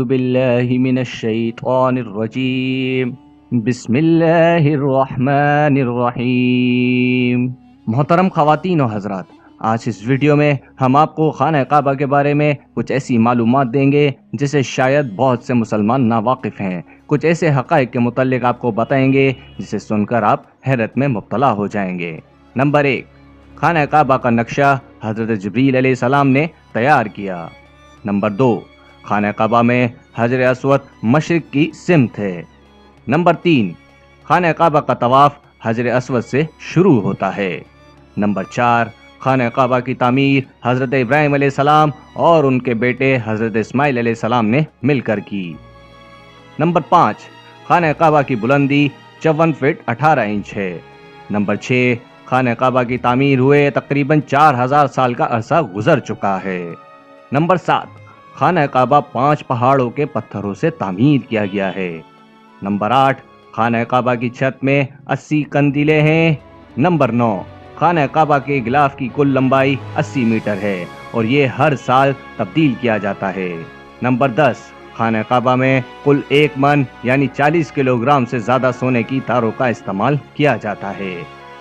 باللہ من الشیطان الرجیم بسم اللہ الرحمن الرحیم۔ محترم خواتین و حضرات، آج اس ویڈیو میں ہم آپ کو خانہ کعبہ کے بارے میں کچھ ایسی معلومات دیں گے جسے شاید بہت سے مسلمان ناواقف ہیں۔ کچھ ایسے حقائق کے متعلق آپ کو بتائیں گے جسے سن کر آپ حیرت میں مبتلا ہو جائیں گے۔ نمبر 1، خانہ کعبہ کا نقشہ حضرت جبریل علیہ السلام نے تیار کیا۔ نمبر 2، خانہ کعبہ میں حجر اسود مشرق کی سمت ہے۔ نمبر 3، خانہ کعبہ کا طواف حجر اسود سے شروع ہوتا ہے۔ نمبر 4، خانہ کعبہ کی تعمیر حضرت ابراہیم علیہ السلام اور ان کے بیٹے حضرت اسماعیل علیہ السلام نے مل کر کی۔ نمبر 5، خانہ کعبہ کی بلندی 54 فٹ 18 انچ ہے۔ نمبر 6، خانہ کعبہ کی تعمیر ہوئے تقریباً 4000 سال کا عرصہ گزر چکا ہے۔ نمبر 7، خانہ کعبہ 5 پہاڑوں کے پتھروں سے تعمیر کیا گیا ہے۔ نمبر 8، خانہ کعبہ کی چھت میں 80 قندیلیں ہیں۔ نمبر 9، خانہ کعبہ کے غلاف کی کل لمبائی 80 میٹر ہے اور یہ ہر سال تبدیل کیا جاتا ہے۔ نمبر 10، خانہ کعبہ میں کل 1 من یعنی 40 کلو گرام سے زیادہ سونے کی تاروں کا استعمال کیا جاتا ہے۔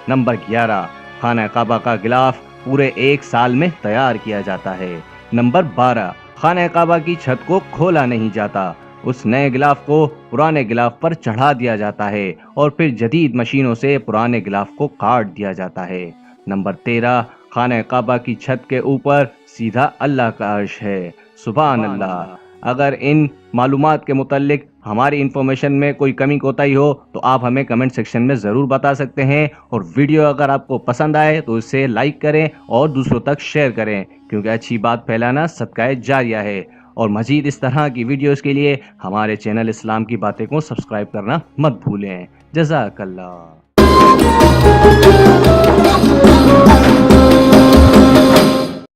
نمبر 11، خانہ کعبہ کا غلاف پورے 1 سال میں تیار کیا جاتا ہے۔ نمبر 12، خانہ کعبہ کی چھت کو کھولا نہیں جاتا، اس نئے غلاف کو پرانے غلاف پر چڑھا دیا جاتا ہے اور پھر جدید مشینوں سے پرانے غلاف کو کاٹ دیا جاتا ہے۔ نمبر 13، خانہ کعبہ کی چھت کے اوپر سیدھا اللہ کا عرش ہے۔ سبحان اللہ۔ اگر ان معلومات کے متعلق ہماری انفارمیشن میں کوئی کمی کوتاہی ہو تو آپ ہمیں کمنٹ سیکشن میں ضرور بتا سکتے ہیں، اور ویڈیو اگر آپ کو پسند آئے تو اسے لائک کریں اور دوسروں تک شیئر کریں، کیونکہ اچھی بات پھیلانا صدقہ جاریہ ہے۔ اور مزید اس طرح کی ویڈیوز کے لیے ہمارے چینل اسلام کی باتیں کو سبسکرائب کرنا مت بھولیں۔ جزاک اللہ۔